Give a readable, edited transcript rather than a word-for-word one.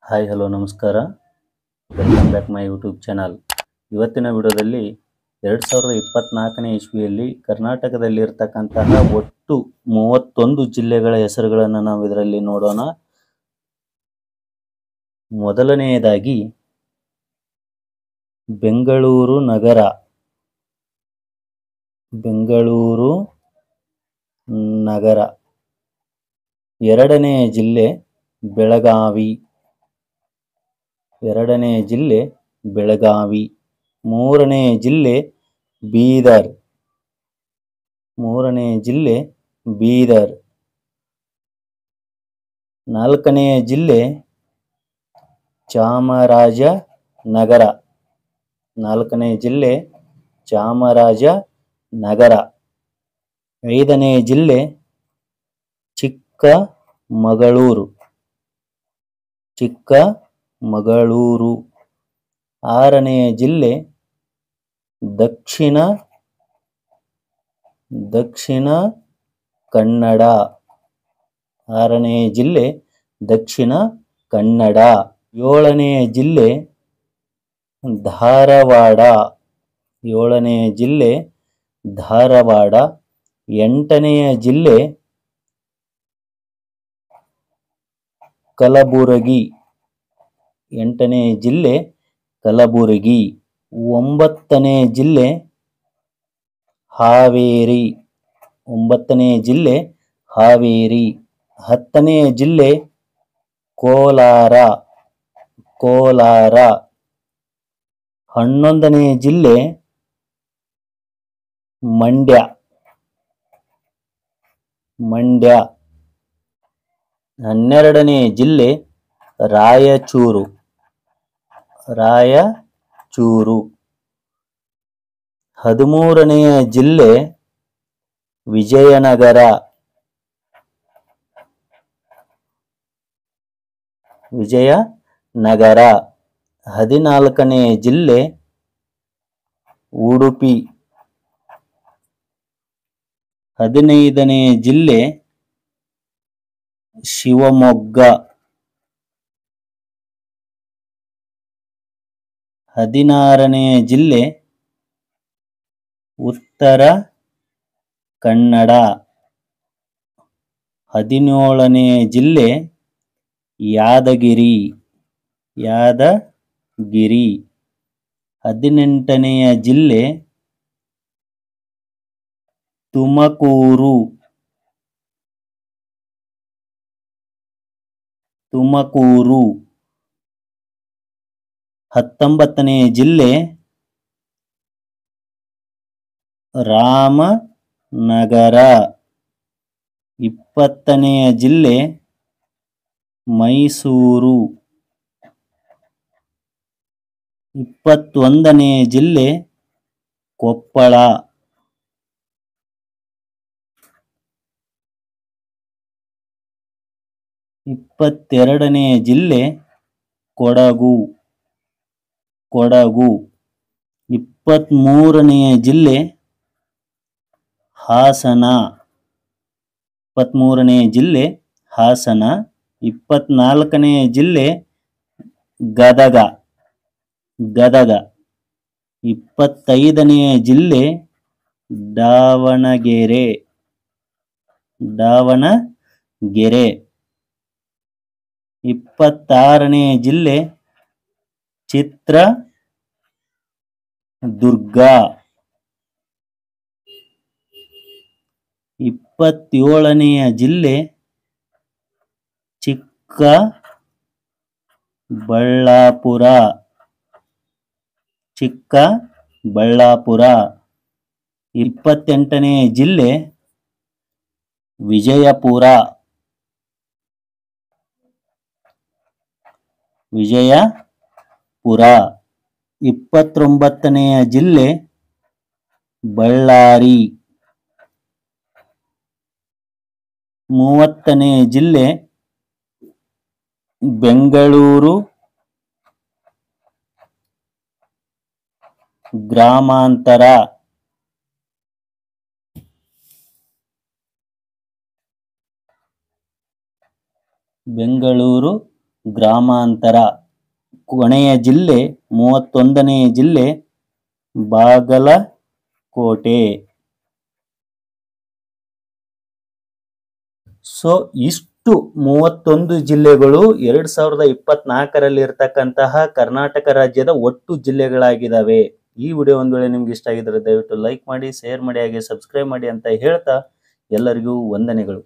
Hi hello ನಮಸ್ಕಾರ. Welcome back my YouTube channel. ಇವತ್ತಿನ ವಿಡಿಯೋದಲ್ಲಿ 2024ನೇ ಇಸ್ವಿಯಲ್ಲಿ ಕರ್ನಾಟಕದಲ್ಲಿರ್ತಕ್ಕಂತಹ ಒಟ್ಟು 31 ಜಿಲ್ಲೆಗಳ ಹೆಸರುಗಳನ್ನು ನಾವು ಇದರಲ್ಲಿ ನೋಡೋಣ. ಮೊದಲನೆಯದಾಗಿ ಬೆಂಗಳೂರು ನಗರ. ಬೆಂಗಳೂರು ನಗರ. ಎರಡನೆಯ ಜಿಲ್ಲೆ ಬೆಳಗಾವಿ. ಎರಡನೆಯ ಜಿಲ್ಲೆ ಬೆಳಗಾವಿ. ಮೂರನೆಯ ಜಿಲ್ಲೆ ಬೀದರ್. ಮೂರನೆಯ ಜಿಲ್ಲೆ ಬೀದರ್. ನಾಲ್ಕನೆಯ ಜಿಲ್ಲೆ ಚಾಮರಾಜನಗರ. ನಾಲ್ಕನೆಯ ಜಿಲ್ಲೆ ಚಾಮರಾಜನಗರ. ಐದನೆಯ ಜಿಲ್ಲೆ ಚಿಕ್ಕಮಗಳೂರು. ಚಿಕ್ಕಮಗಳೂರು. ಆರನೆಯ ಜಿಲ್ಲೆ ದಕ್ಷಿಣ ಕನ್ನಡ. ಆರನೆಯ ಜಿಲ್ಲೆ ದಕ್ಷಿಣ ಕನ್ನಡ. ಏಳನೆಯ ಜಿಲ್ಲೆ ಧಾರವಾಡ. ಏಳನೆಯ ಜಿಲ್ಲೆ ಧಾರವಾಡ. ಎಂಟನೆಯ ಜಿಲ್ಲೆ ಕಲಬುರಗಿ. ಎಂಟನೆಯ ಜಿಲ್ಲೆ ಕಲಬುರಗಿ. ಒಂಬತ್ತನೆಯ ಜಿಲ್ಲೆ ಹಾವೇರಿ. ಒಂಬತ್ತನೆಯ ಜಿಲ್ಲೆ ಹಾವೇರಿ. ಹತ್ತನೆಯ ಜಿಲ್ಲೆ ಕೋಲಾರ. ಕೋಲಾರ. 11ನೆಯ ಜಿಲ್ಲೆ ಮಂಡ್ಯ. ಮಂಡ್ಯ. 12ನೆಯ ಜಿಲ್ಲೆ ರಾಯಚೂರು. ರಾಯಚೂರು. 13ನೆಯ ಜಿಲ್ಲೆ ವಿಜಯನಗರ. ವಿಜಯನಗರ. 14ನೆಯ ಜಿಲ್ಲೆ ಉಡುಪಿ. 15ನೆಯ ಜಿಲ್ಲೆ ಶಿವಮೊಗ್ಗ. 16ನೆಯ ಜಿಲ್ಲೆ ಉತ್ತರ ಕನ್ನಡ. 17ನೆಯ ಜಿಲ್ಲೆ ಯಾದಗಿರಿ. ಯಾದಗಿರಿ. 18ನೆಯ ಜಿಲ್ಲೆ ತುಮಕೂರು. ತುಮಕೂರು. 19ನೆಯ ಜಿಲ್ಲೆ ರಾಮನಗರ. 20ನೆಯ ಜಿಲ್ಲೆ ಮೈಸೂರು. 21ನೆಯ ಜಿಲ್ಲೆ ಕೊಪ್ಪಳ. 22ನೆಯ ಜಿಲ್ಲೆ ಕೊಡಗು. ಕೊಡಗು. 23ನೆಯ ಜಿಲ್ಲೆ ಹಾಸನ. 23ನೆಯ ಜಿಲ್ಲೆ ಹಾಸನ. 24ನೆಯ ಜಿಲ್ಲೆ ಗದಗ. ಗದಗ. 25ನೆಯ ಜಿಲ್ಲೆ ದಾವಣಗೆರೆ. ದಾವಣಗೆರೆ. 26ನೆಯ ಜಿಲ್ಲೆ ಚಿತ್ರದುರ್ಗ. 27ನೆಯ ಜಿಲ್ಲೆ ಚಿಕ್ಕಬಳ್ಳಾಪುರ. ಚಿಕ್ಕಬಳ್ಳಾಪುರ. 28ನೆಯ ಜಿಲ್ಲೆ ವಿಜಯಪುರ. ವಿಜಯಪುರ. 29ನೆಯ ಜಿಲ್ಲೆ ಬಳ್ಳಾರಿ. 30ನೆಯ ಜಿಲ್ಲೆ ಬೆಂಗಳೂರು ಗ್ರಾಮಾಂತರ. ಬೆಂಗಳೂರು ಗ್ರಾಮಾಂತರ. ಕೊನೆಯ ಜಿಲ್ಲೆ 31ನೇ ಜಿಲ್ಲೆ ಬಾಗಲಕೋಟೆ. ಸೊ ಇಷ್ಟು 31 ಜಿಲ್ಲೆಗಳು 2024ರಲ್ಲಿ ಇರತಕ್ಕಂತಹ ಕರ್ನಾಟಕ ರಾಜ್ಯದ ಒಟ್ಟು ಜಿಲ್ಲೆಗಳಾಗಿದ್ದಾವೆ. ಈ ವಿಡಿಯೋ ಒಂದು ವೇಳೆ ನಿಮ್ಗೆ ಇಷ್ಟ ಆಗಿದ್ರೆ ದಯವಿಟ್ಟು ಲೈಕ್ ಮಾಡಿ, ಶೇರ್ ಮಾಡಿ, ಹಾಗೆ ಸಬ್ಸ್ಕ್ರೈಬ್ ಮಾಡಿ ಅಂತ ಹೇಳ್ತಾ ಎಲ್ಲರಿಗೂ ವಂದನೆಗಳು.